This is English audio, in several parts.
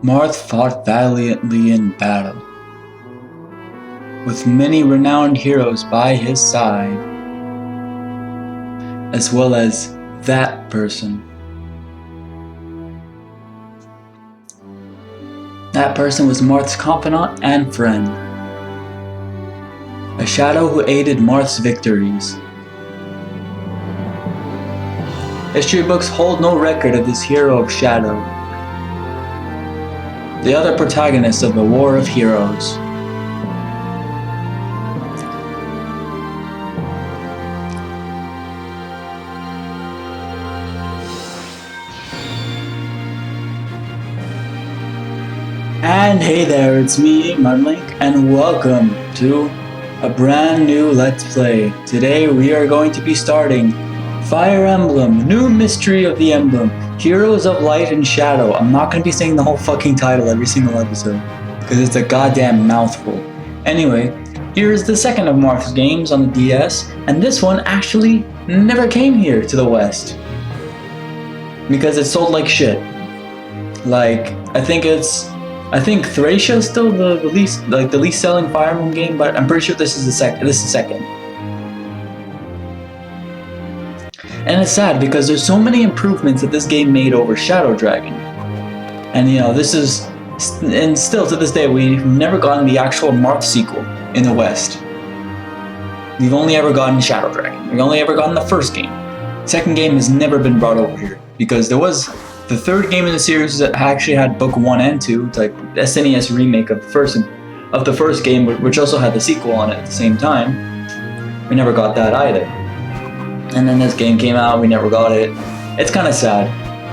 Marth fought valiantly in battle, with many renowned heroes by his side, as well as that person. That person was Marth's confidant and friend, a shadow who aided Marth's victories. History books hold no record of this hero of shadow, the other protagonist of the War of Heroes. And hey there, it's me, Mudlink, and welcome to a brand new Let's Play. Today we are going to be starting Fire Emblem, New Mystery of the Emblem, Heroes of Light and Shadow. I'm not going to be saying the whole fucking title every single episode, because it's a goddamn mouthful. Anyway, here's the second of Marth's games on the DS, and this one actually never came here to the West, because it sold like shit. Like, I think Thracia is still the least selling Fire Emblem game, but I'm pretty sure this is the second. And it's sad because there's so many improvements that this game made over Shadow Dragon. And and still to this day we've never gotten the actual Marth sequel in the West. We've only ever gotten Shadow Dragon. We've only ever gotten the first game. Second game has never been brought over here because there was the third game in the series that actually had book 1 and 2. It's like SNES remake of the first game, which also had the sequel on it at the same time. We never got that either. And then this game came out, we never got it. It's kind of sad.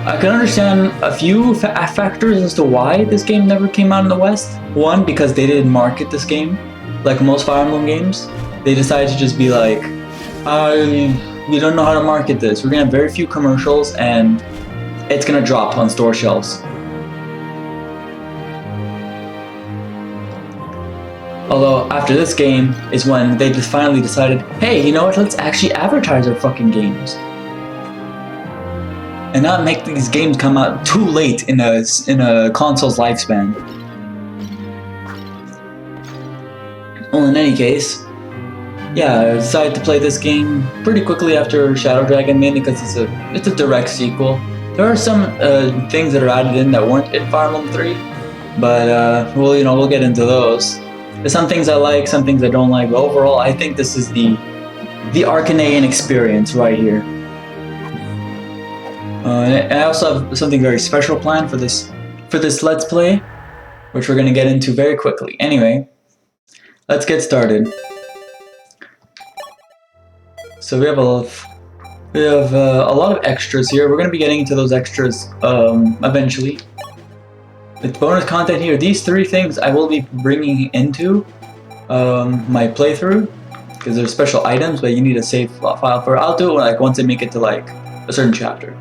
I can understand a few factors as to why this game never came out in the West. One, because they didn't market this game like most Fire Emblem games. They decided to just be like, we don't know how to market this. We're gonna have very few commercials and it's gonna drop on store shelves. Although after this game is when they just finally decided, hey, you know what, let's actually advertise our fucking games. And not make these games come out too late in a console's lifespan. Well, in any case, yeah, I decided to play this game pretty quickly after Shadow Dragon, mainly because it's a direct sequel. There are some things that are added in that weren't in Fire Emblem 3, but we'll get into those. There's some things I like, some things I don't like, but overall I think this is the Arcanean experience right here. And I also have something very special planned for this Let's Play, which we're going to get into very quickly. Anyway, let's get started. So we have a lot of extras here. We're going to be getting into those extras eventually. With bonus content here, these 3 things I will be bringing into my playthrough, because they're special items, but you need a save file for. I'll do it once I make it to a certain chapter.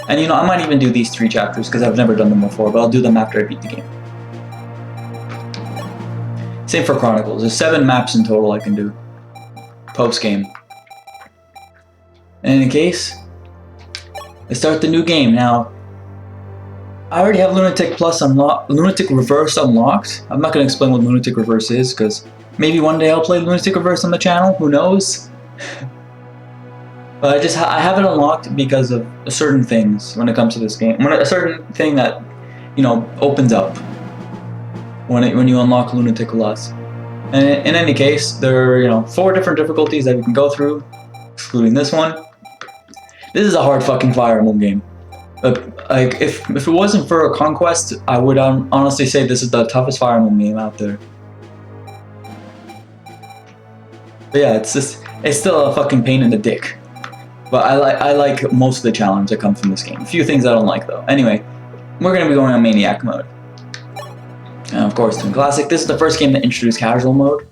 And I might even do these 3 chapters because I've never done them before, but I'll do them after I beat the game. Same for Chronicles. There's 7 maps in total I can do post game. In any case, let's start the new game now. I already have Lunatic Reverse unlocked. I'm not going to explain what Lunatic Reverse is, because maybe one day I'll play Lunatic Reverse on the channel, who knows? But I have it unlocked because of certain things when it comes to this game. A certain thing that, opens up when you unlock Lunatic Plus. And in any case, there are, 4 different difficulties that we can go through, excluding this one. This is a hard fucking Fire Emblem game. If it wasn't for a Conquest, I would honestly say this is the toughest Fire Emblem game out there. But yeah, it's still a fucking pain in the dick. But I like most of the challenge that comes from this game. A few things I don't like though. Anyway, we're gonna be going on Maniac mode. And of course, in Classic, this is the first game that introduced Casual mode,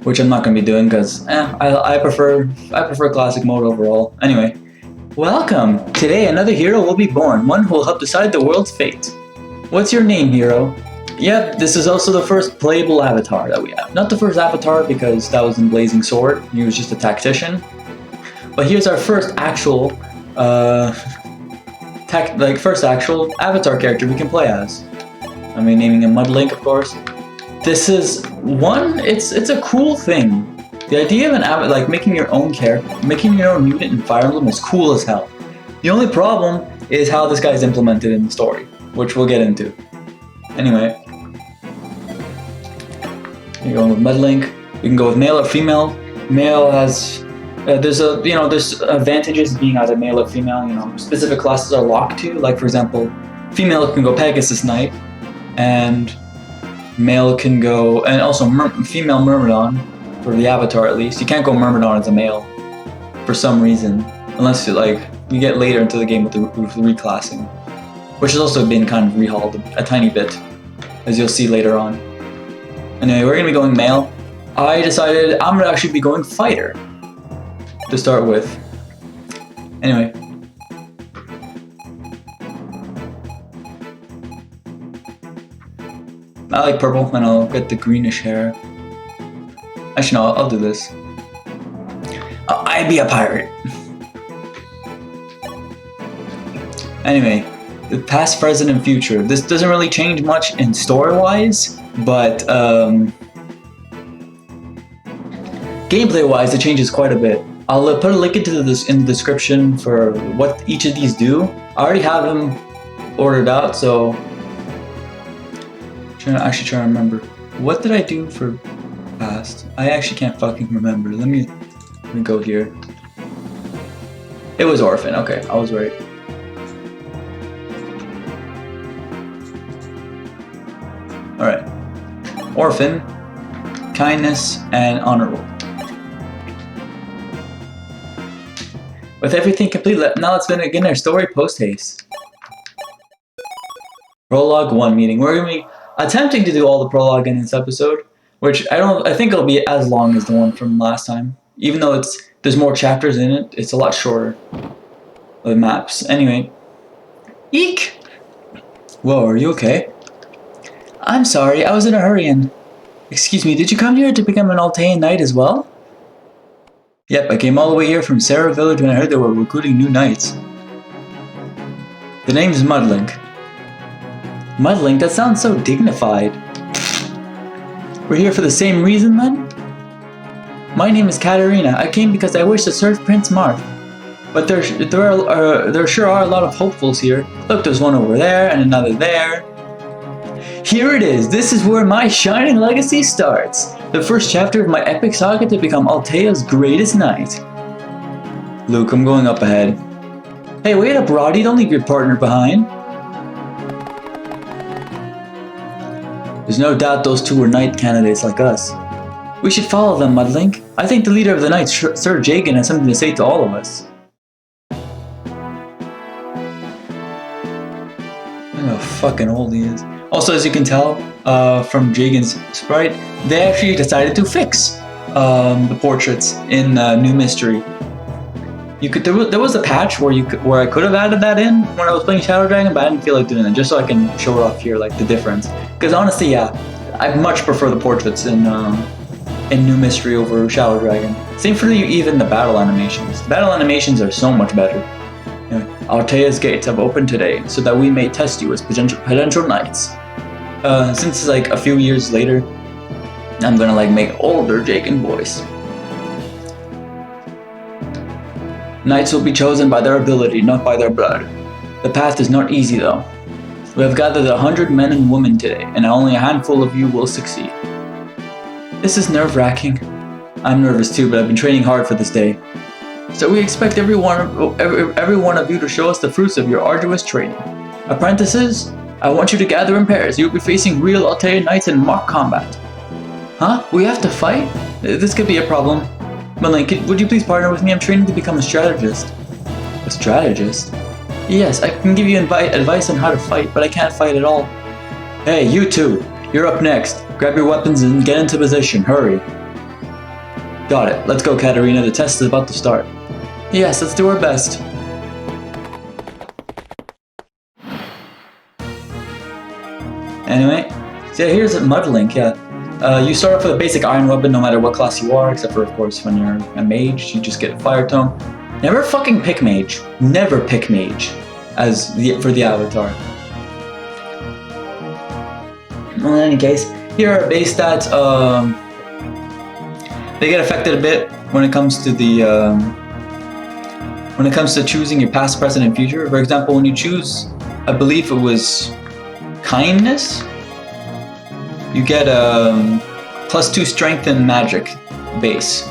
which I'm not gonna be doing because I prefer Classic mode overall. Anyway. Welcome! Today another hero will be born, one who will help decide the world's fate. What's your name, hero? Yep, this is also the first playable avatar that we have. Not the first avatar because that was in Blazing Sword, he was just a tactician. But here's our first actual first actual avatar character we can play as. I mean, naming him Mudlink, of course. This is it's a cool thing. The idea of like making your own character, making your own mutant in Fire Emblem is cool as hell. The only problem is how this guy's implemented in the story, which we'll get into. Anyway, you're going with Mudlink. You can go with male or female. Male has there's advantages being either male or female. You know, specific classes are locked to. Like for example, female can go Pegasus Knight, and male can go, and also female Myrmidon for the avatar at least. You can't go Myrmidon as a male for some reason, unless you get later into the game with the reclassing, which has also been kind of rehauled a tiny bit, as you'll see later on. Anyway, we're gonna be going male. I decided I'm gonna actually be going fighter to start with. Anyway. I like purple, and I'll get the greenish hair. Actually, no, I'll do this. I be a pirate. Anyway, the past, present, and future. This doesn't really change much in story-wise, but gameplay-wise, it changes quite a bit. I'll put a link into this in the description for what each of these do. I already have them ordered out, so I'm trying to remember. What did I do for past? I actually can't fucking remember. Let me go here. It was Orphan. Okay, I was right. Alright. Orphan, kindness, and honorable. With everything complete, now let's begin our story post-haste. Prologue 1 meeting. We're going to be attempting to do all the prologue in this episode, which I think it'll be as long as the one from last time. Even though there's more chapters in it, it's a lot shorter. The maps. Anyway. Eek! Whoa, are you okay? I'm sorry, I was in a hurry and... Excuse me, did you come here to become an Altean knight as well? Yep, I came all the way here from Sarah Village when I heard they were recruiting new knights. The name's Mudlink. Mudlink? That sounds so dignified. We're here for the same reason then? My name is Katarina. I came because I wish to serve Prince Marth. But there sure are a lot of hopefuls here. Look, there's one over there and another there. Here it is. This is where my shining legacy starts. The first chapter of my epic saga to become Altea's greatest knight. Luke, I'm going up ahead. Hey, wait up, Roddy. Don't leave your partner behind. There's no doubt those two were knight candidates like us. We should follow them, Mudlink. I think the leader of the knights, Sir Jagan, has something to say to all of us. Look how fucking old he is. Also, as you can tell from Jagan's sprite, they actually decided to fix the portraits in New Mystery. There was a patch where I could have added that in when I was playing Shadow Dragon, but I didn't feel like doing it, just so I can show it off here, like the difference. Because honestly, yeah, I much prefer the portraits in New Mystery over Shadow Dragon. Same for even the battle animations. The battle animations are so much better. Anyway, Altea's gates have opened today, so that we may test you as potential knights. Since it's like a few years later, I'm gonna like make older Jagan voice. Knights will be chosen by their ability, not by their blood. The path is not easy though. We have gathered 100 men and women today, and only a handful of you will succeed. This is nerve-wracking. I'm nervous too, but I've been training hard for this day. So we expect every one of you to show us the fruits of your arduous training. Apprentices, I want you to gather in pairs. You'll be facing real Altean knights in mock combat. Huh? We have to fight? This could be a problem. Mudlink, would you please partner with me? I'm training to become a strategist. A strategist? Yes, I can give you advice on how to fight, but I can't fight at all. Hey, you two! You're up next. Grab your weapons and get into position. Hurry. Got it. Let's go, Katarina. The test is about to start. Yes, let's do our best. Anyway, so yeah, here's Mudlink, yeah. You start off with a basic iron weapon no matter what class you are, except for, of course, when you're a mage, you just get a fire tome. Never fucking pick mage. Never pick mage. for the avatar. Well, in any case, here are base stats. They get affected a bit when it comes to choosing your past, present, and future. For example, when you choose, I believe it was kindness, you get +2 strength and magic base.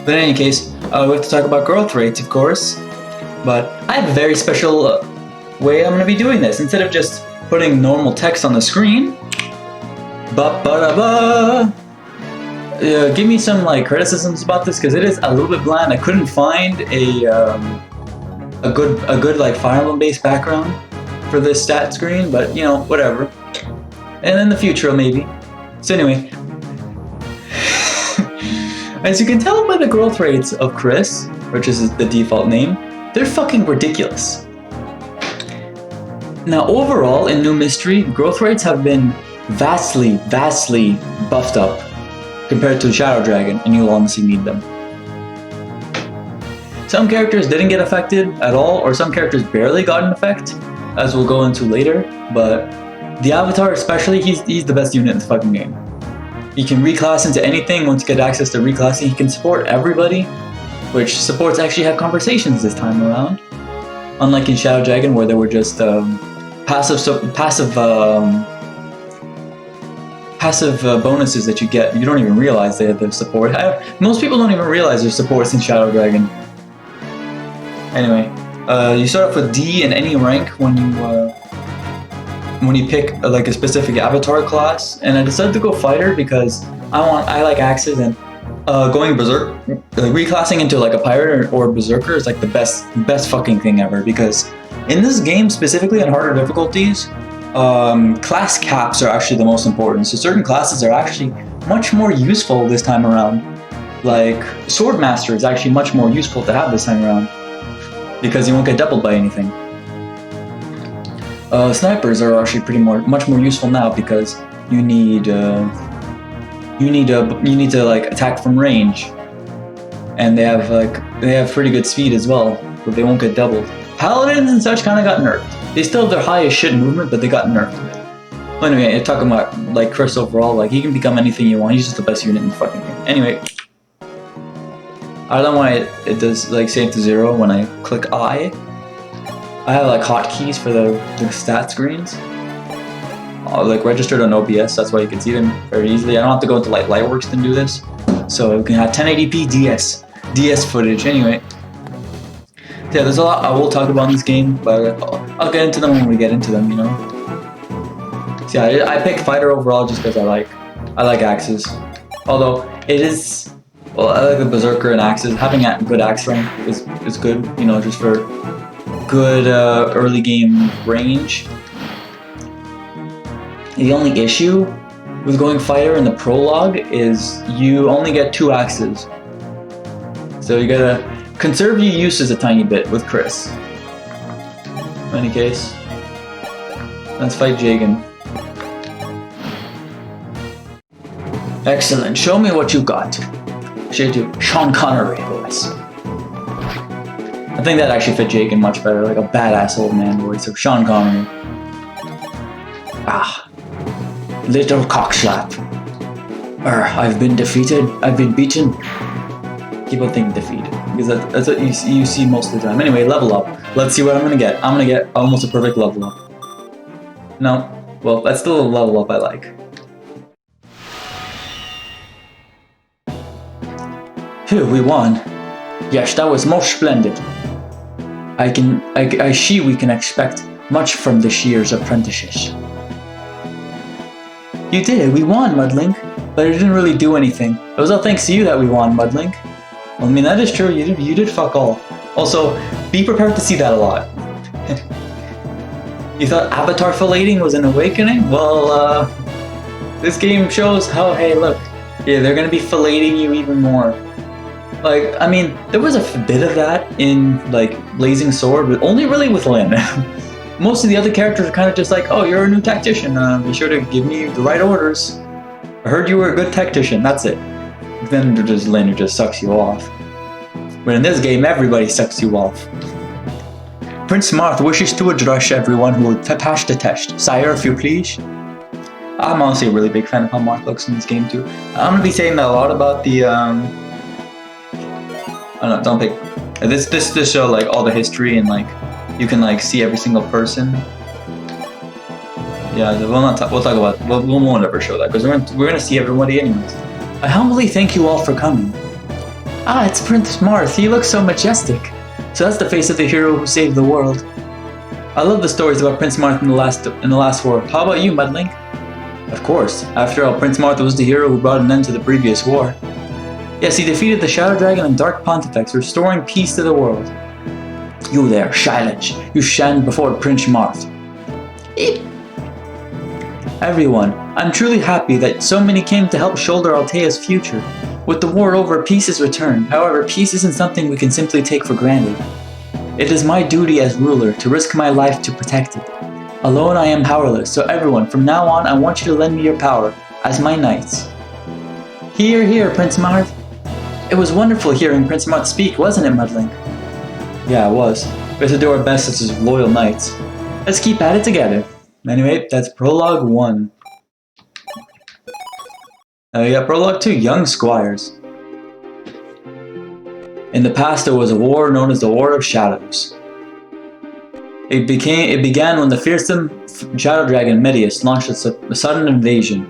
But in any case, we have to talk about growth rates, of course. But I have a very special way I'm going to be doing this. Instead of just putting normal text on the screen, give me some criticisms about this, because it is a little bit bland. I couldn't find a good Fire Emblem based background for this stat screen, but you know, whatever. And in the future, maybe. So anyway, as you can tell by the growth rates of Chris, which is the default name, they're fucking ridiculous. Now, overall, in New Mystery, growth rates have been vastly buffed up compared to Shadow Dragon, and you'll honestly need them. Some characters didn't get affected at all, or some characters barely got an effect, as we'll go into later, but the Avatar especially, he's the best unit in the fucking game. He can reclass into anything once you get access to reclassing. He can support everybody, which supports actually have conversations this time around. Unlike in Shadow Dragon, where they were just passive bonuses that you get. You don't even realize they have the support. Most people don't even realize there's supports in Shadow Dragon. Anyway, you start off with D in any rank when you pick a specific avatar class, and I decided to go fighter because I like axes, and going berserk, reclassing into a pirate or berserker is the best fucking thing ever, because in this game, specifically on harder difficulties, class caps are actually the most important. So certain classes are actually much more useful this time around. Like Swordmaster is actually much more useful to have this time around, because you won't get doubled by anything. Snipers are actually much more useful now, because you need to attack from range, and they have pretty good speed as well, but they won't get doubled. Paladins and such kind of got nerfed. They still have their high as shit movement, but they got nerfed a bit. But anyway, you're talking about Chris overall. He can become anything you want. He's just the best unit in the fucking game. Anyway, I don't know why it does save to 0 when I click I. I have hotkeys for the stat screens. Registered on OBS, that's why you can see them very easily. I don't have to go into Lightworks to do this. So we can have 1080p DS footage. Anyway, yeah, there's a lot I will talk about in this game, but I'll get into them when we get into them, you know. So yeah, I picked fighter overall just because I like axes. Although it is, well, I like the berserker and axes. Having a good axe rank is good, you know, just for good early game range. The only issue with going fighter in the prologue is you only get 2 axes. So you gotta conserve your uses a tiny bit with Chris. In any case, let's fight Jagan. Excellent, show me what you got. Should do Sean Connery voice. I think that actually fit Jagan much better, like a badass old man voice of Sean Connery. Ah, little cockslap. I've been defeated, I've been beaten. Keep on thinking defeat, because that's what you see most of the time. Anyway, level up. Let's see what I'm gonna get. I'm gonna get almost a perfect level up. No, well, that's still a level up I like. Phew, we won. Yes, that was most splendid. I see we can expect much from this year's apprentices. You did, we won, Mudlink, but it didn't really do anything. It was all thanks to you that we won, Mudlink. Well, I mean, that is true, you did fuck all. Also, be prepared to see that a lot. You thought avatar filleting was an awakening? Well, this game shows how, hey, look, yeah, they're gonna be filleting you even more. I mean, there was a bit of that in, Blazing Sword, but only really with Lyn. Most of the other characters are kind of just oh, you're a new tactician, be sure to give me the right orders. I heard you were a good tactician, that's it. Then Lyn who just sucks you off. But in this game, everybody sucks you off. Prince Marth wishes to address everyone who will pass the test. Sire, if you please. I'm honestly a really big fan of how Marth looks in this game too. I'm gonna be saying a lot about the I don't think this show like all the history and like you can like see every single person. Yeah, we'll talk about we won't ever show that because we're gonna see everybody anyways. I humbly thank you all for coming. Ah, it's Prince Marth. He looks so majestic. So that's the face of the hero who saved the world. I love the stories about Prince Marth in the last war. How about you, Mudlink? Of course. After all, Prince Marth was the hero who brought an end to the previous war. Yes, he defeated the Shadow Dragon and Dark Pontifex, restoring peace to the world. You there, silence. You stand before Prince Marth. Everyone, I'm truly happy that so many came to help shoulder Altea's future. With the war over, peace is returned. However, peace isn't something we can simply take for granted. It is my duty as ruler to risk my life to protect it. Alone I am powerless, so everyone, from now on I want you to lend me your power, as my knights. Hear, hear, Prince Marth. It was wonderful hearing Prince Marth speak, wasn't it, Mudlink? Yeah, it was. We have to do our best as his loyal knights. Let's keep at it together. Anyway, that's Prologue 1. Now we got Prologue 2, Young Squires. In the past there was a war known as the War of Shadows. It began when the fearsome Shadow Dragon Medius launched a sudden invasion.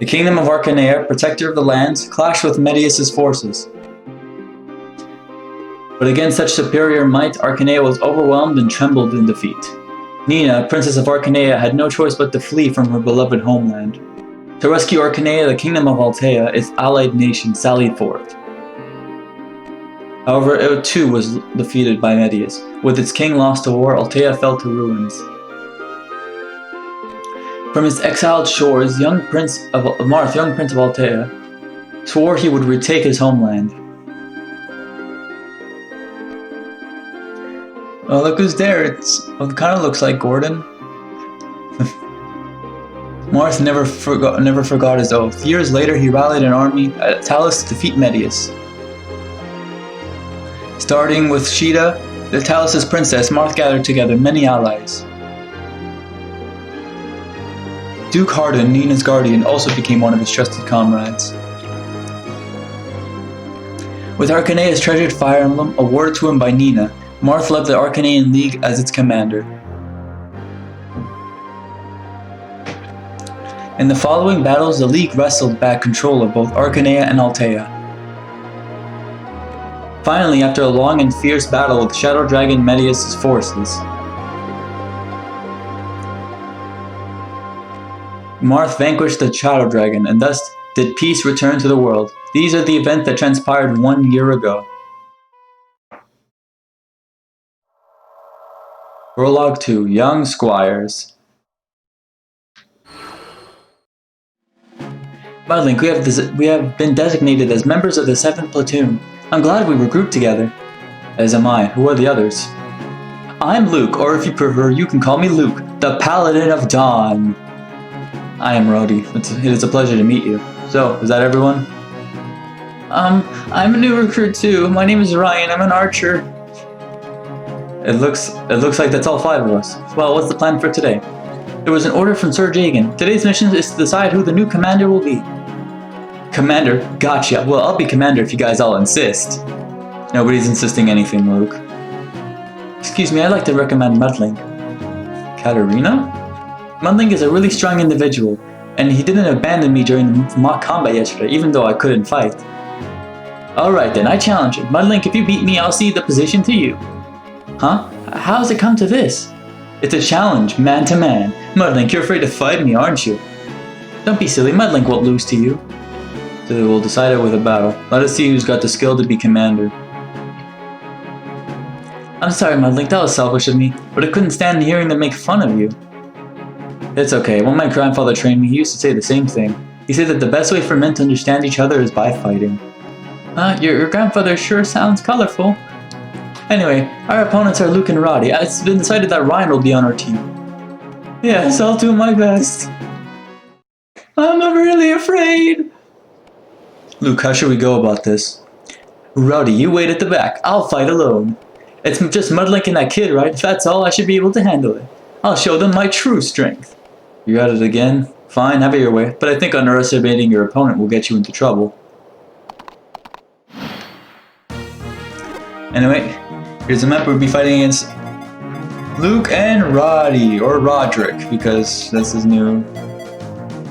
The Kingdom of Arcanea, protector of the lands, clashed with Medius' forces. But against such superior might, Arcanea was overwhelmed and trembled in defeat. Nina, Princess of Arcanea, had no choice but to flee from her beloved homeland. To rescue Arcanea, the Kingdom of Altea, its allied nation, sallied forth. However, it too was defeated by Medius. With its king lost to war, Altea fell to ruins. From his exiled shores, young Prince of Altea, swore he would retake his homeland. Oh, look who's there. It kind of looks like Gordon. Marth never forgot his oath. Years later, he rallied an army at Talus to defeat Medius. Starting with Sheeta, the Talus' princess, Marth gathered together many allies. Duke Hardin, Nina's guardian, also became one of his trusted comrades. With Arcanea's treasured fire emblem awarded to him by Nina, Marth led the Arcanean League as its commander. In the following battles, the League wrestled back control of both Arcanea and Altea. Finally, after a long and fierce battle with Shadow Dragon Medius' forces, Marth vanquished the Shadow Dragon, and thus did peace return to the world. These are the events that transpired 1 year ago. Prologue 2, Young Squires. Mudlink, we have been designated as members of the 7th Platoon. I'm glad we were grouped together. As am I. Who are the others? I'm Luke, or if you prefer, you can call me Luke, the Paladin of Dawn. I am Rhodey. It is a pleasure to meet you. So, is that everyone? I'm a new recruit too. My name is Ryan. I'm an archer. It looks like that's all 5 of us. Well, what's the plan for today? There was an order from Sir Jagan. Today's mission is to decide who the new commander will be. Commander? Gotcha. Well, I'll be commander if you guys all insist. Nobody's insisting anything, Luke. Excuse me, I'd like to recommend Mudlink. Katarina? Mudlink is a really strong individual, and he didn't abandon me during the mock combat yesterday, even though I couldn't fight. Alright then, I challenge you. Mudlink, if you beat me, I'll cede the position to you. Huh? How's it come to this? It's a challenge, man to man. Mudlink, you're afraid to fight me, aren't you? Don't be silly, Mudlink won't lose to you. So we'll decide it with a battle. Let us see who's got the skill to be commander. I'm sorry, Mudlink, that was selfish of me, but I couldn't stand hearing them make fun of you. It's okay, when my grandfather trained me, he used to say the same thing. He said that the best way for men to understand each other is by fighting. Your grandfather sure sounds colorful. Anyway, our opponents are Luke and Roddy. It's been decided that Ryan will be on our team. Yes, I'll do my best. I'm really afraid. Luke, how should we go about this? Roddy, you wait at the back. I'll fight alone. It's just Mudlink and that kid, right? If that's all, I should be able to handle it. I'll show them my true strength. You got it again? Fine, have it your way. But I think underestimating your opponent will get you into trouble. Anyway, here's a map we'll be fighting against Luke and Roddy, or Roderick, because that's his new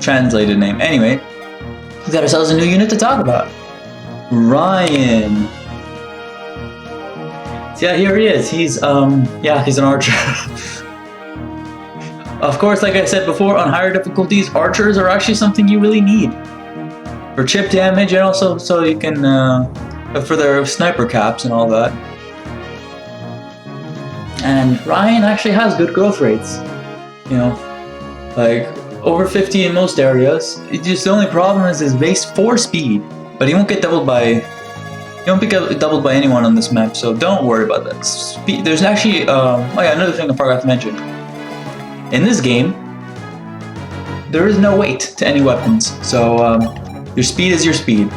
translated name. Anyway, we got ourselves a new unit to talk about. Ryan. So yeah, here he is. He's he's an archer. Of course, like I said before, on higher difficulties, archers are actually something you really need for chip damage, and also so you can for their sniper caps and all that. And Ryan actually has good growth rates. You know, like over 50 in most areas. It's just the only problem is his base 4 speed, but he won't get doubled by. You won't be doubled by anyone on this map, so don't worry about that. Speed, there's actually another thing I forgot to mention. In this game, there is no weight to any weapons, so your speed is your speed.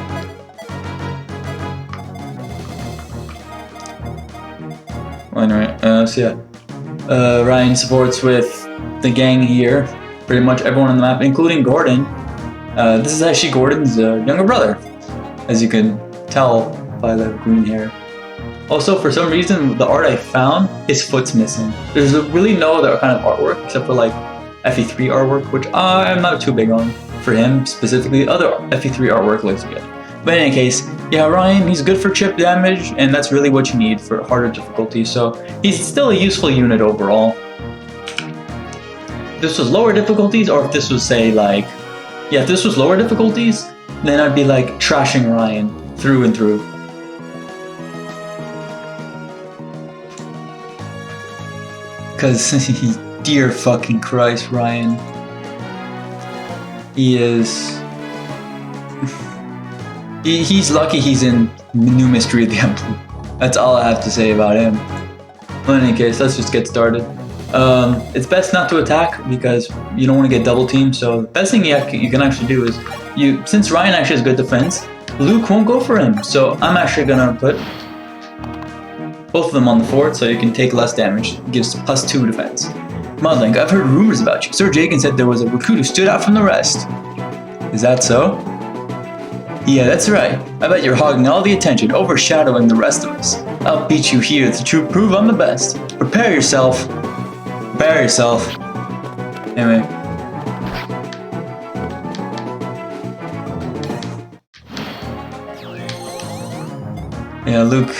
Anyway, Ryan supports with the gang here, pretty much everyone on the map, including Gordon. This is actually Gordon's younger brother, as you can tell by the green hair. Also, for some reason, the art I found, his foot's missing. There's really no other kind of artwork except for like FE3 artwork, which I'm not too big on. For him specifically, other FE3 artwork looks good. But in any case, yeah, Ryan, he's good for chip damage, and that's really what you need for harder difficulties. So he's still a useful unit overall. If this was lower difficulties, or if this was say like, if this was lower difficulties, then I'd be like trashing Ryan through and through. Because, dear fucking Christ, Ryan. He is... he's lucky he's in New Mystery of the Emblem. That's all I have to say about him. Well, in any case, let's just get started. It's best not to attack because you don't want to get double teamed. So the best thing you can actually do is, since Ryan actually has good defense, Luke won't go for him. So I'm actually going to put both of them on the fort so you can take less damage. It gives +2 defense. Mudlink, I've heard rumors about you. Sir Jagan said there was a recruit who stood out from the rest. Is that so? Yeah, that's right. I bet you're hogging all the attention, overshadowing the rest of us. I'll beat you here to prove I'm the best. Prepare yourself. Prepare yourself. Anyway. Yeah, Luke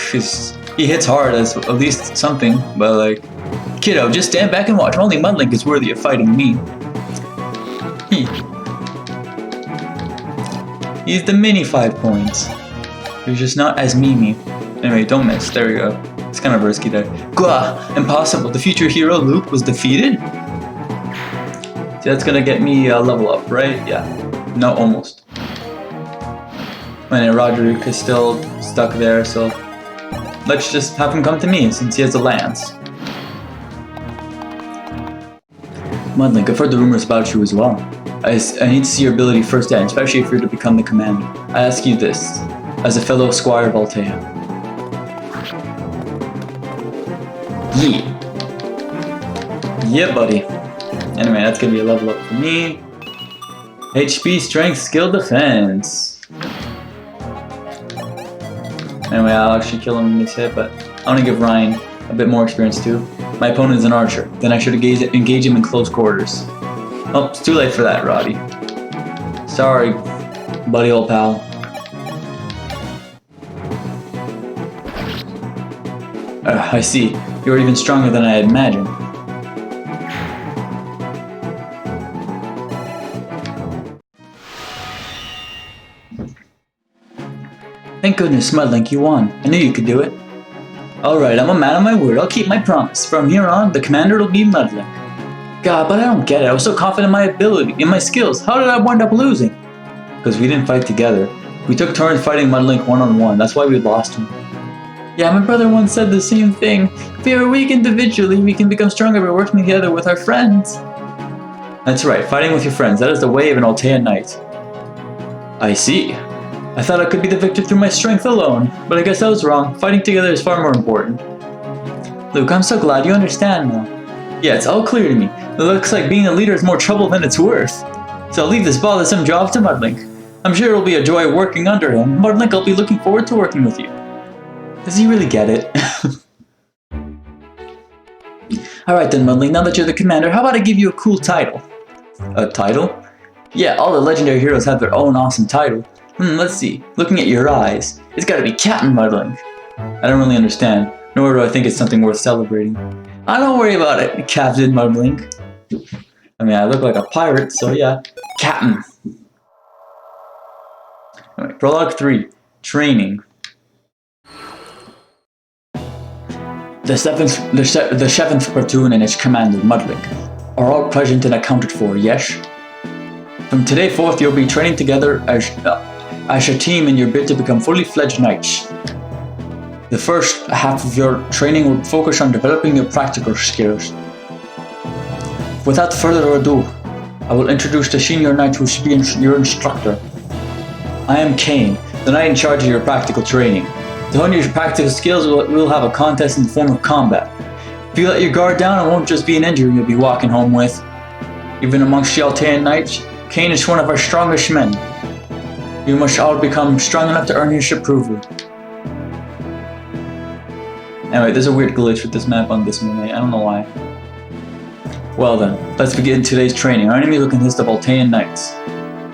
he hits hard as at least something, but like, kiddo, just stand back and watch. Only Mudlink is worthy of fighting me. He's the mini 5 points. He's just not as memey. Anyway, don't miss. There we go. It's kind of risky there. Gah! Impossible. The future hero Luke was defeated? See, that's gonna get me a level up, right? Yeah. No, almost. And Roderick is still stuck there, so let's just have him come to me since he has a lance. Mudlink, I've heard the rumors about you as well. I need to see your ability firsthand, especially if you're to become the commander. I ask you this, as a fellow squire of Altea. Yeah. Yeah, buddy. Anyway, that's gonna be a level up for me. HP, strength, skill, defense. Anyway, I'll actually kill him in this hit, but I want to give Ryan a bit more experience too. My opponent is an archer. Then I should engage him in close quarters. Oh, it's too late for that, Roddy. Sorry, buddy old pal. I see. You're even stronger than I had imagined. Thank goodness, Mudlink, you won. I knew you could do it. Alright, I'm a man of my word. I'll keep my promise. From here on, the commander will be Mudlink. God, but I don't get it. I was so confident in my ability, in my skills. How did I wind up losing? Because we didn't fight together. We took turns fighting Mudlink one-on-one. That's why we lost him. Yeah, my brother once said the same thing. If we are weak individually, we can become stronger by working together with our friends. That's right, fighting with your friends. That is the way of an Altea knight. I see. I thought I could be the victor through my strength alone, but I guess I was wrong. Fighting together is far more important. Luke, I'm so glad you understand now. Yeah, it's all clear to me. It looks like being a leader is more trouble than it's worth. So I'll leave this bothersome job to Mudlink. I'm sure it'll be a joy working under him. Mudlink, I'll be looking forward to working with you. Does he really get it? Alright then, Mudlink, now that you're the commander, how about I give you a cool title? A title? Yeah, all the legendary heroes have their own awesome title. Let's see. Looking at your eyes, it's gotta be Captain Mudlink. I don't really understand, nor do I think it's something worth celebrating. I don't worry about it, Captain Mudlink. I mean, I look like a pirate, so yeah. Captain. Alright, Prologue 3. Training. The 7th platoon and its commander, Mudlink, are all present and accounted for, yes? From today forth, you'll be training together as a team in your bid to become fully fledged knights. The first half of your training will focus on developing your practical skills. Without further ado, I will introduce the senior knight who should be your instructor. I am Kane, the knight in charge of your practical training. To hone your practical skills, we'll have a contest in the form of combat. If you let your guard down, it won't just be an injury you'll be walking home with. Even amongst the Altean knights, Kane is one of our strongest men. You must all become strong enough to earn his approval. Anyway, there's a weird glitch with this map on this one, I don't know why. Well then, let's begin today's training. Our enemy will consist of Altean knights,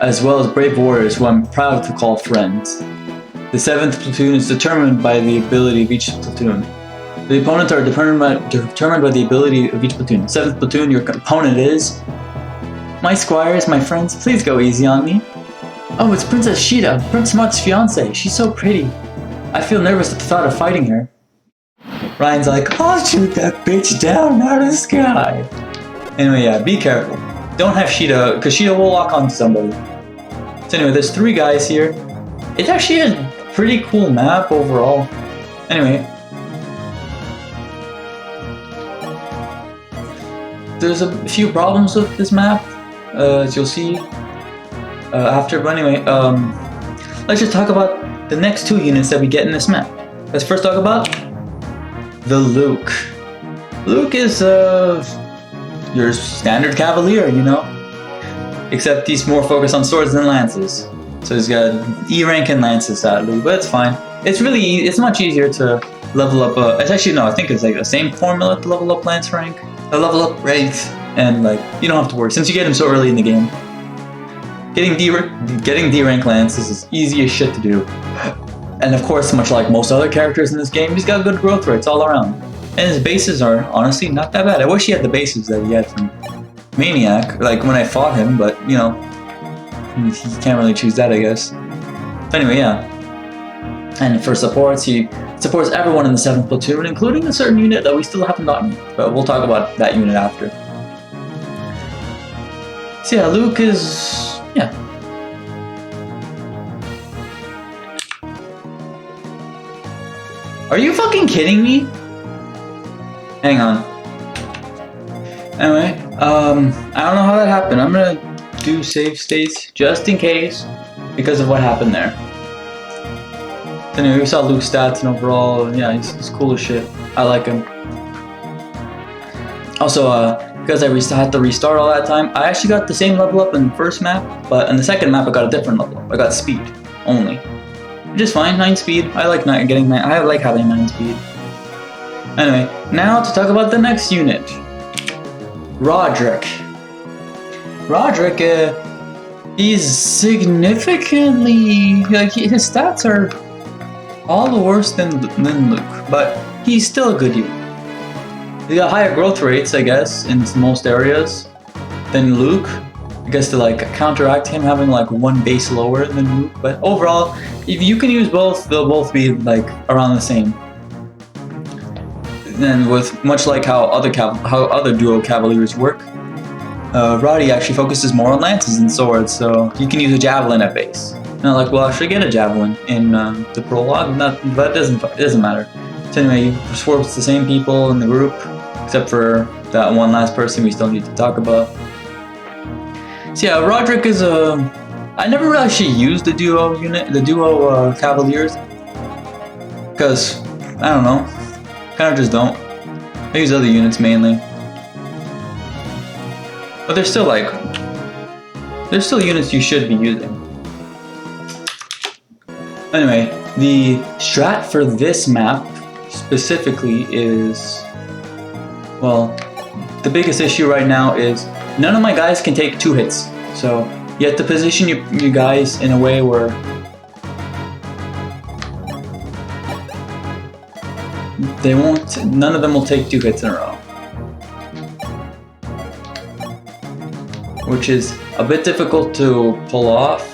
as well as brave warriors who I'm proud to call friends. The 7th platoon is determined by the ability of each platoon. The opponents are determined by the ability of each platoon. 7th platoon, your opponent is... My squires, my friends, please go easy on me. Oh, it's Princess Sheeta, Prince Mutt's fiancée. She's so pretty. I feel nervous at the thought of fighting her. Ryan's like, I'll shoot that bitch down out of the sky. Anyway, yeah, be careful. Don't have Sheeta, because Sheeta will lock onto somebody. So anyway, there's 3 guys here. It's actually a pretty cool map overall. Anyway. There's a few problems with this map, as you'll see after. But anyway, let's just talk about the next 2 units that we get in this map. Let's first talk about the Luke. Luke is your standard cavalier, you know, except he's more focused on swords than lances. So he's got E rank and lances, sadly, but it's fine. It's much easier to level up. It's actually, no, I think it's like the same formula to level up lance rank, level up ranks, and like you don't have to worry since you get him so early in the game. Getting D rank lances is easy as shit to do. And of course, much like most other characters in this game, he's got good growth rates all around. And his bases are honestly not that bad. I wish he had the bases that he had from Maniac, like when I fought him, but you know, he can't really choose that, I guess. But anyway, yeah. And for supports, he supports everyone in the 7th platoon, including a certain unit that we still haven't gotten. But we'll talk about that unit after. So yeah, Luke is... yeah. Are you fucking kidding me? Hang on. Anyway, I don't know how that happened. I'm gonna do save states just in case because of what happened there. So anyway, we saw Luke's stats and overall, yeah, he's cool as shit. I like him. Also, because I had to restart all that time, I actually got the same level up in the first map, but in the second map I got a different level up. I got speed only, which is fine. 9 speed. I like having 9 speed. Anyway, now to talk about the next unit, Roderick. Roderick, he's significantly, like, his stats are all worse than Luke, but he's still a good unit. He got higher growth rates, I guess, in most areas than Luke. I guess to like counteract him having like 1 base lower than Luke, but overall, if you can use both, they'll both be like around the same. And with much like how other duo cavaliers work, Roddy actually focuses more on lances and swords, so you can use a javelin at base. Not like we'll actually get a javelin in the prologue, but it doesn't matter. So anyway, he swaps the same people in the group, except for that one last person we still need to talk about. So yeah, Roderick is I never really actually used the duo cavaliers, because I don't know, kind of just don't. I use other units mainly. But there's still units you should be using. Anyway, the strat for this map specifically is, well, the biggest issue right now is none of my guys can take 2 hits. So you have to position you guys in a way where none of them will take 2 hits in a row. Which is a bit difficult to pull off.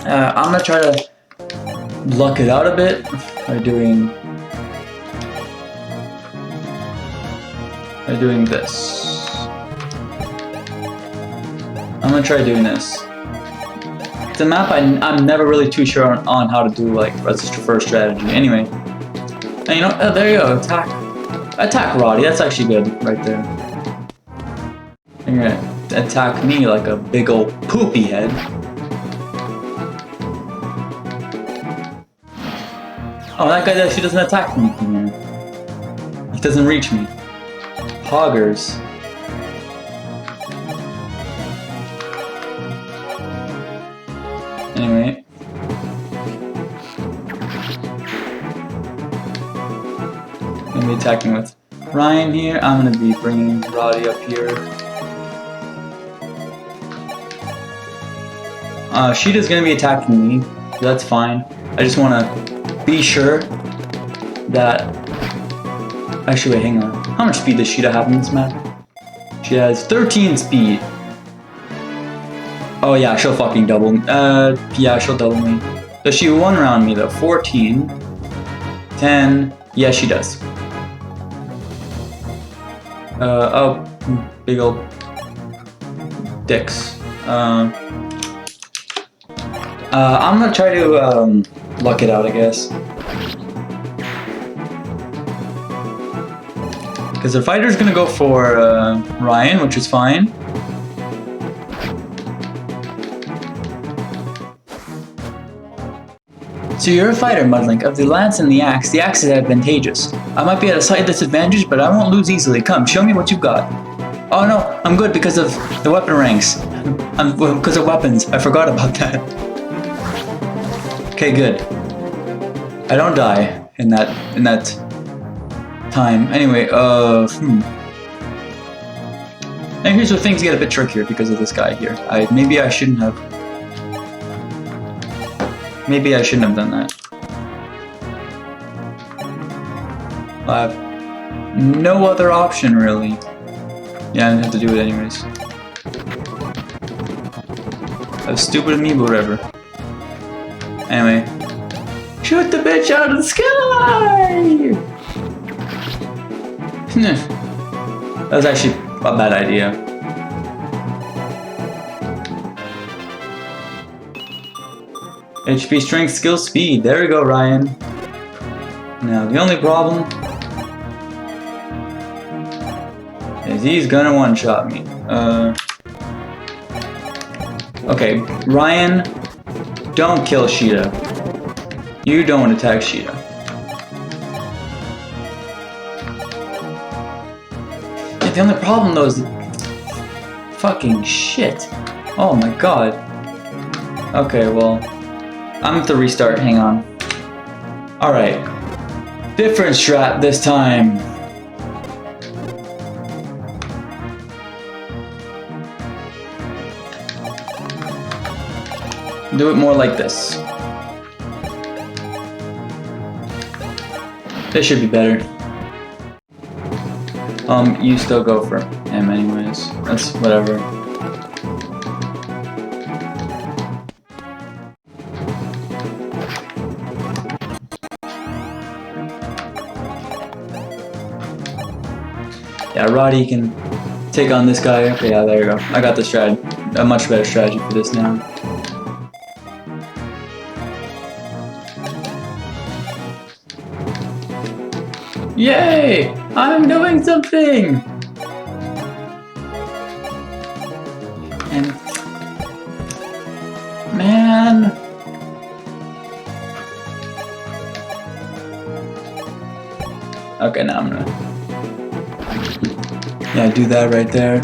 I'm gonna try to luck it out a bit by doing this. I'm gonna try doing this. It's a map I'm never really too sure on how to do, like, as a first strategy. Anyway, and you know, there you go, attack Roddy. That's actually good right there. You're gonna attack me like a big old poopy head. Oh, that guy actually doesn't attack me from here. He doesn't reach me. Hoggers. Anyway. I'm gonna be attacking with Ryan here. I'm gonna be bringing Roddy up here. Sheeta's gonna be attacking me. That's fine. I just wanna be sure that... Actually, wait, hang on. How much speed does Sheeta have in this map? She has 13 speed. Oh yeah, she'll fucking double. Yeah, she'll double me. Does she one round me though? 14, 10. Yeah, she does. Oh, big old dicks. I'm gonna try to luck it out, I guess. Because the fighter's gonna go for Ryan, which is fine. So you're a fighter, Mudlink, of the lance and the axe. The axe is advantageous. I might be at a slight disadvantage, but I won't lose easily. Come, show me what you've got. Oh no, I'm good because of the weapon ranks. Because of weapons. I forgot about that. Okay, good. I don't die in that time. Anyway, And here's where things get a bit trickier because of this guy here. Maybe I shouldn't have done that. I have no other option, really. Yeah, I didn't have to do it anyways. That's stupid of me, but whatever. Anyway. Shoot the bitch out of the sky! That was actually a bad idea. HP, strength, skill, speed. There we go, Ryan. Now, the only problem is he's gonna one-shot me. Okay, Ryan, don't kill Sheeta. You don't attack Sheeta. Yeah, the only problem though is fucking shit. Oh my god. Okay, well, I'm gonna have to restart, hang on. Alright. Different strat this time. Do it more like this. This should be better. You still go for him anyways. That's whatever. Yeah, Roddy can take on this guy. Okay, yeah, there you go. I got the a much better strategy for this now. Yay! I'm doing something! And... man... Okay, now I'm gonna... Yeah, do that right there.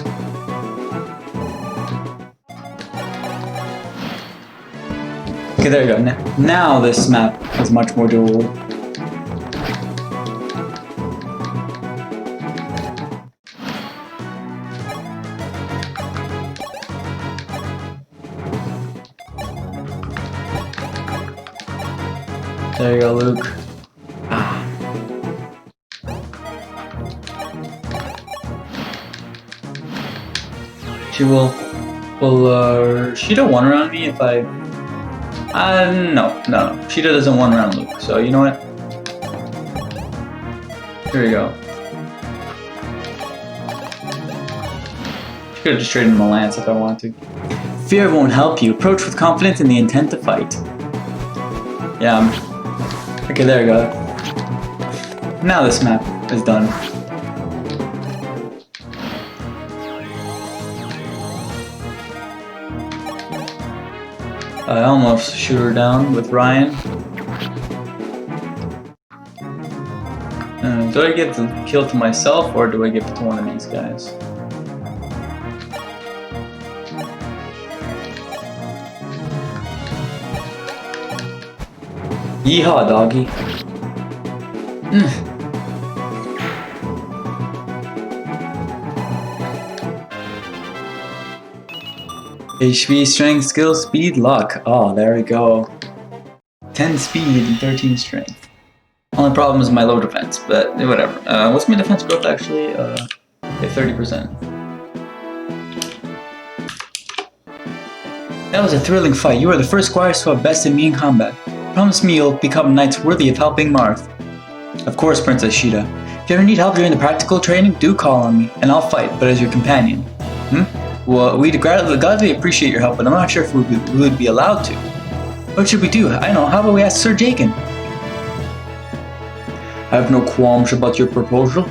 Okay, there you go. Now this map is much more doable. There you go, Luke. She will Sheeta one around me if I... no. Sheeta doesn't one around Luke, so you know what? Here we go. She could have just traded him a lance if I wanted to. Fear won't help you. Approach with confidence and the intent to fight. Yeah, okay, there we go. Now this map is done. I almost shoot her down with Ryan. Do I give the kill to myself or do I give it to one of these guys? Yeehaw, doggy. HP, strength, skill, speed, luck. Oh, there we go. 10 speed and 13 strength. Only problem is my low defense, but whatever. What's my defense growth actually? 30%. That was a thrilling fight. You are the first squires to have bested me in combat. Promise me you'll become knights worthy of helping Marth. Of course, Princess Sheeta. If you ever need help during the practical training, do call on me, and I'll fight, but as your companion. Well, we'd gladly appreciate your help, but I'm not sure if we would be allowed to. What should we do? I know, how about we ask Sir Jagan? I have no qualms about your proposal.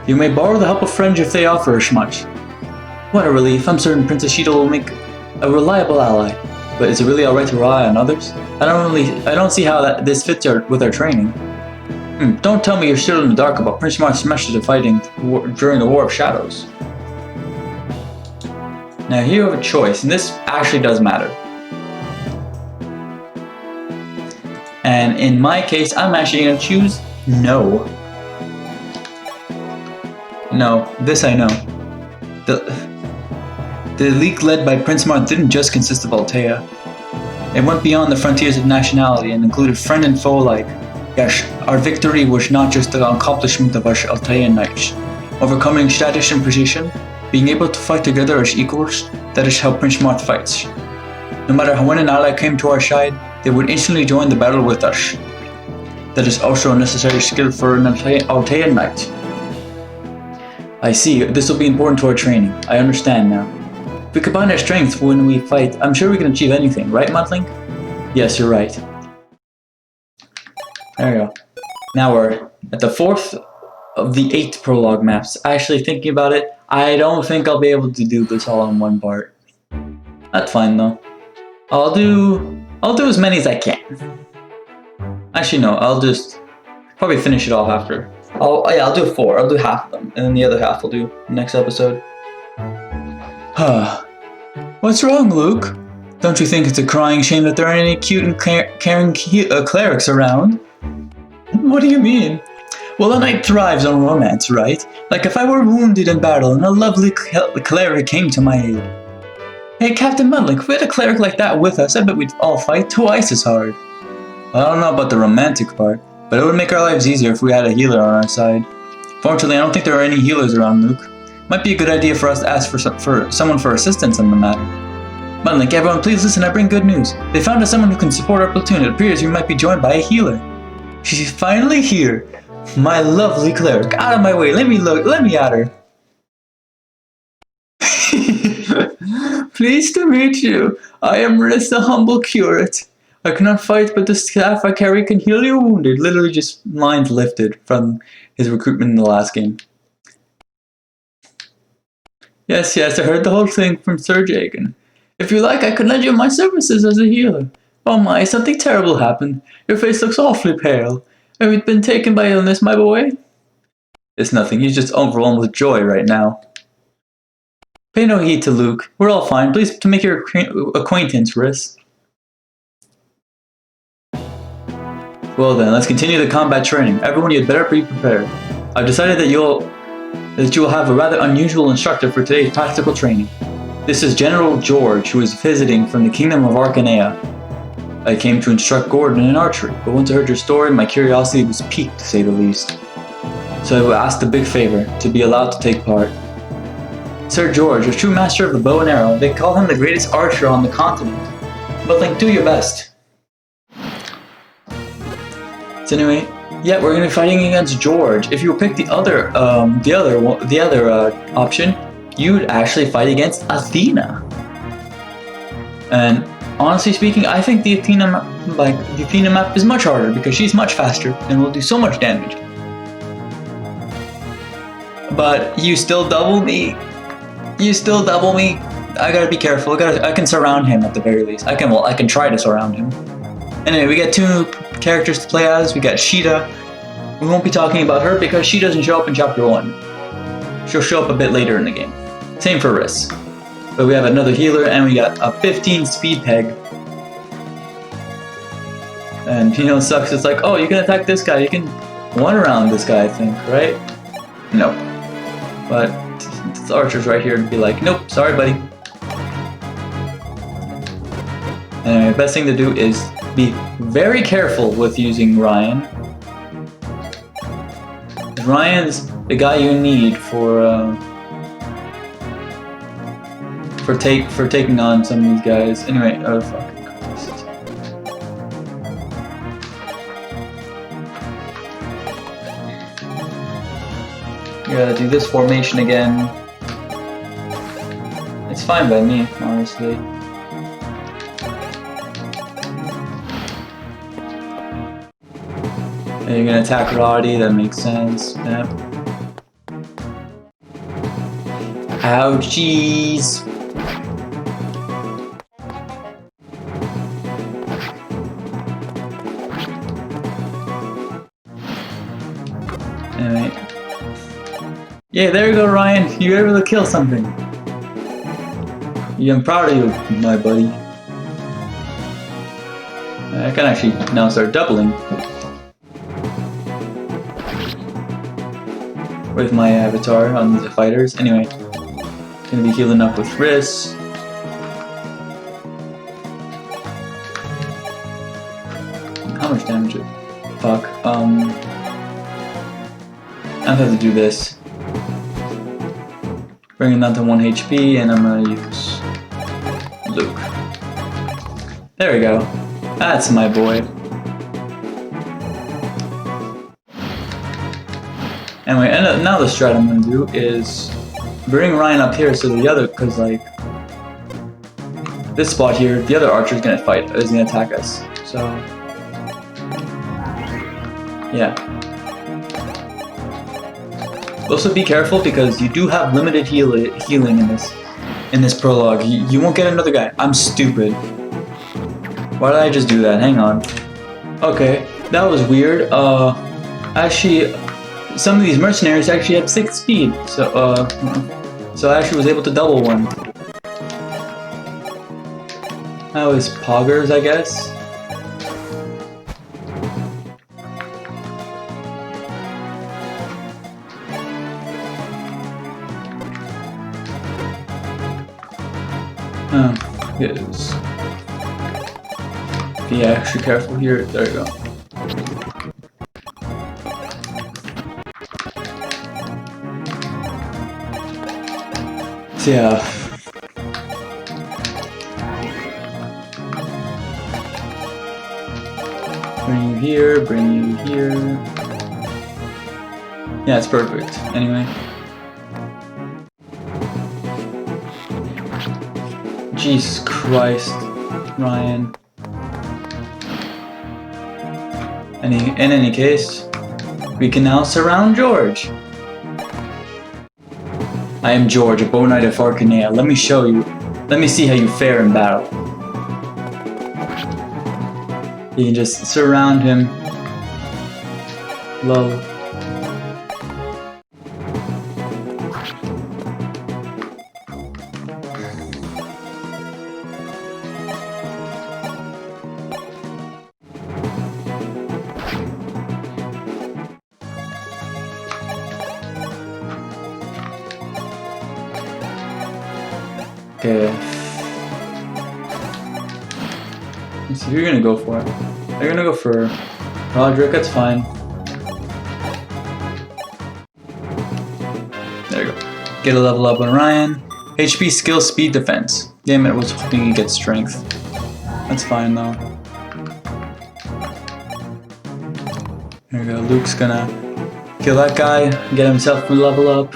You may borrow the help of friends if they offer as much. What a relief. I'm certain Princess Sheeta will make a reliable ally. But is it really alright to rely on others? I don't see how this fits with our training. Don't tell me you're still in the dark about Prince Marth's methods of fighting during the War of Shadows. Now here you have a choice, and this actually does matter. And in my case, I'm actually going to choose no. No, this I know. The league led by Prince Marth didn't just consist of Altea. It went beyond the frontiers of nationality and included friend and foe alike. Yes, our victory was not just the accomplishment of us Altean knights. Overcoming status and position, being able to fight together as equals, that is how Prince Marth fights. No matter when an ally came to our side, they would instantly join the battle with us. That is also a necessary skill for an Altean knight. I see, this will be important to our training. I understand now. If we combine our strengths when we fight, I'm sure we can achieve anything, right, Mudlink? Yes, you're right. There we go. Now we're at the 4th of the 8 prologue maps. Actually, thinking about it, I don't think I'll be able to do this all in one part. That's fine though. I'll do as many as I can. Actually, no, I'll just probably finish it off after. I'll do 4. I'll do half of them, and then the other half I'll do next episode. What's wrong, Luke? Don't you think it's a crying shame that there aren't any cute and caring clerics around? What do you mean? Well, a knight thrives on romance, right? Like if I were wounded in battle and a lovely cleric came to my aid. Hey, Captain Mudlink, if we had a cleric like that with us, I bet we'd all fight twice as hard. I don't know about the romantic part, but it would make our lives easier if we had a healer on our side. Fortunately, I don't think there are any healers around, Luke. Might be a good idea for us to ask for someone for assistance on the matter. Mudlink, everyone, please listen, I bring good news. They found us someone who can support our platoon. It appears we might be joined by a healer. She's finally here. My lovely cleric. Out of my way, let me at her. Pleased to meet you. I am Riss, the humble curate. I cannot fight, but the staff I carry can heal your wounded. Literally just lines lifted from his recruitment in the last game. Yes, I heard the whole thing from Sir Jagan. If you like, I could lend you my services as a healer. Oh my, something terrible happened. Your face looks awfully pale. Have you been taken by illness, my boy? It's nothing. He's just overwhelmed with joy right now. Pay no heed to Luke. We're all fine. Pleased to make your acquaintance, Riss. Well then, let's continue the combat training. Everyone, you'd better be prepared. I've decided that you will have a rather unusual instructor for today's practical training. This is General George, who is visiting from the Kingdom of Arcanea. I came to instruct Gordon in archery, but once I heard your story, my curiosity was piqued, to say the least. So I asked a big favor, to be allowed to take part. Sir George, a true master of the bow and arrow, they call him the greatest archer on the continent. Mudlink, do your best. So anyway, yeah, we're gonna be fighting against George. If you pick the other option, you'd actually fight against Athena. And honestly speaking, I think the Athena map is much harder because she's much faster and will do so much damage. But you still double me. You still double me. I gotta be careful. I can surround him at the very least. I can try to surround him. Anyway, we got 2 characters to play as. We got Sheeta. We won't be talking about her because she doesn't show up in Chapter 1. She'll show up a bit later in the game. Same for Riss. But we have another healer and we got a 15 speed peg. And you know it sucks. It's like, oh, you can attack this guy. You can one around this guy, I think, right? Nope. But this archer's right here to be like, nope, sorry, buddy. Anyway, best thing to do is be very careful with using Ryan. Ryan's the guy you need for taking on some of these guys. Anyway, oh fucking Christ. You gotta do this formation again. It's fine by me, honestly. And you're gonna attack Roddy, that makes sense. Yep. Ouchies! Anyway. Yeah, there you go, Ryan. You were able to kill something. Yeah, I'm proud of you, my buddy. I can actually now start doubling with my avatar on the fighters. Anyway, gonna be healing up with Riss. How much damage? Fuck. I'm gonna have to do this. Bring him down to 1 HP, and I'm gonna use Luke. There we go. That's my boy. Anyway, and now the strat I'm gonna do is bring Ryan up here so the other, cause like this spot here, the other archer is gonna attack us. So yeah. Also be careful because you do have limited healing in this prologue. You won't get another guy. I'm stupid. Why did I just do that? Hang on. Okay, that was weird. Actually, some of these mercenaries actually have 6 speed, so I actually was able to double one. That was poggers, I guess. Yes. Be extra careful here. There you go. So yeah. Bring you here, bring you here. Yeah, it's perfect. Anyway. Jesus Christ, Ryan. In any case, we can now surround George. I am George, a bow knight of Arcanea. Let me show you. Let me see how you fare in battle. You can just surround him. Lol. Okay. Let's see who you're gonna go for. You're gonna go for Roderick, that's fine. There you go. Get a level up on Ryan. HP, skill, speed, defense. Damn it, I was hoping you get strength. That's fine though. There we go. Luke's gonna kill that guy, get himself a level up.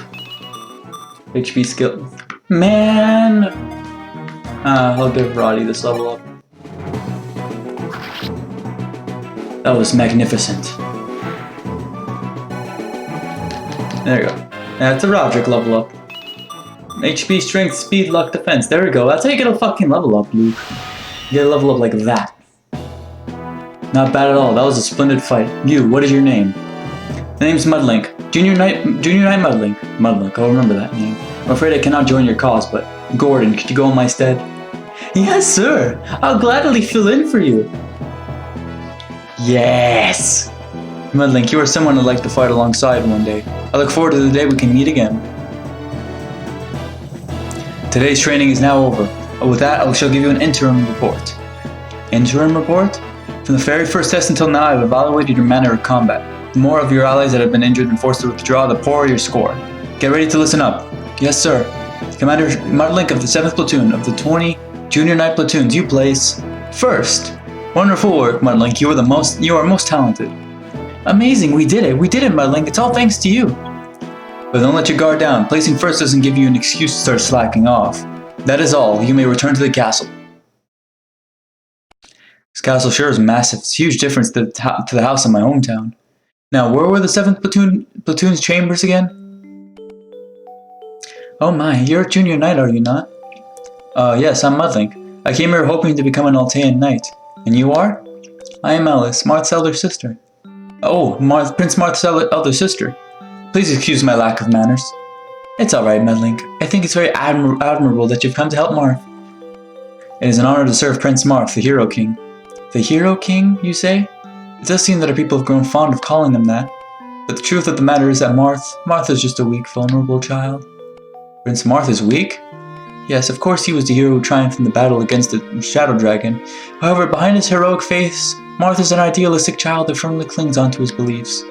HP, skill. Man! I'll give Roddy this level up. That was magnificent. There you go. That's a Roderick level up. HP, strength, speed, luck, defense. There we go. That's how you get a fucking level up, Luke. You get a level up like that. Not bad at all. That was a splendid fight. You, what is your name? The name's Mudlink. Junior Knight Mudlink. Mudlink, I'll remember that name. I'm afraid I cannot join your cause, but Gordon, could you go in my stead? Yes, sir. I'll gladly fill in for you. Yes! Mudlink, you are someone I'd like to fight alongside one day. I look forward to the day we can meet again. Today's training is now over. With that, I shall give you an interim report. Interim report? From the very first test until now, I've evaluated your manner of combat. The more of your allies that have been injured and forced to withdraw, the poorer your score. Get ready to listen up. Yes, sir. Commander Mudlink of the 7th Platoon of the 20 Junior Knight Platoons, you place first. Wonderful work, Mudlink. You are most talented. Amazing, we did it, Mudlink. It's all thanks to you. But don't let your guard down. Placing first doesn't give you an excuse to start slacking off. That is all. You may return to the castle. This castle sure is massive. It's a huge difference to the house in my hometown. Now, where were the 7th Platoon's chambers again? Oh my, you're a junior knight, are you not? Yes, I'm Mudlink. I came here hoping to become an Altean knight. And you are? I am Alice, Marth's elder sister. Oh, Prince Marth's elder sister. Please excuse my lack of manners. It's alright, Mudlink. I think it's very admirable that you've come to help Marth. It is an honor to serve Prince Marth, the Hero King. The Hero King, you say? It does seem that our people have grown fond of calling them that. But the truth of the matter is that Marth is just a weak, vulnerable child. Prince Marth is weak? Yes, of course he was the hero who triumphed in the battle against the Shadow Dragon. However, behind his heroic face, Marth is an idealistic child that firmly clings onto his beliefs.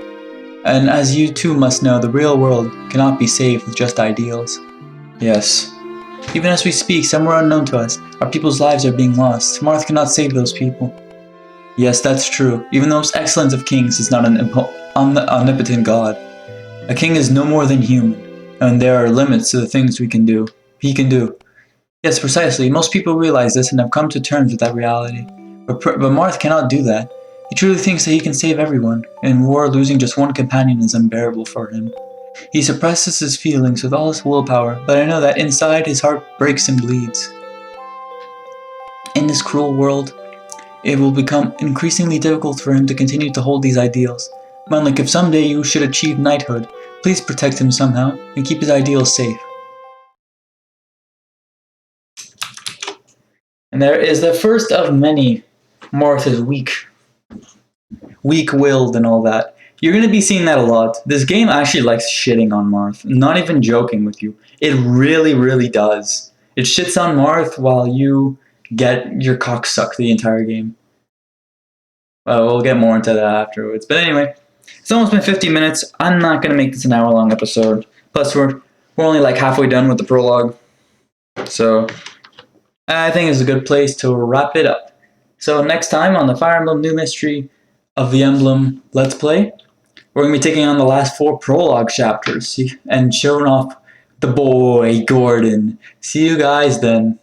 And as you too must know, the real world cannot be saved with just ideals. Yes. Even as we speak, somewhere unknown to us, our people's lives are being lost. Marth cannot save those people. Yes, that's true. Even the most excellent of kings is not an omnipotent god. A king is no more than human, and there are limits to the things he can do. Yes, precisely. Most people realize this and have come to terms with that reality. But Marth cannot do that. He truly thinks that he can save everyone. In war, losing just one companion is unbearable for him. He suppresses his feelings with all his willpower, but I know that inside his heart breaks and bleeds. In this cruel world, it will become increasingly difficult for him to continue to hold these ideals. Mudlink, if someday you should achieve knighthood, please protect him somehow and keep his ideals safe. And there is the first of many. Marth is weak-willed and all that. You're going to be seeing that a lot. This game actually likes shitting on Marth. Not even joking with you. It really, really does. It shits on Marth while you get your cock sucked the entire game. Well, we'll get more into that afterwards. But anyway, it's almost been 50 minutes. I'm not going to make this an hour-long episode. Plus, we're only like halfway done with the prologue. So I think it's a good place to wrap it up. So next time on the Fire Emblem New Mystery of the Emblem Let's Play, we're going to be taking on the last 4 prologue chapters and showing off the boy, Gordon. See you guys then.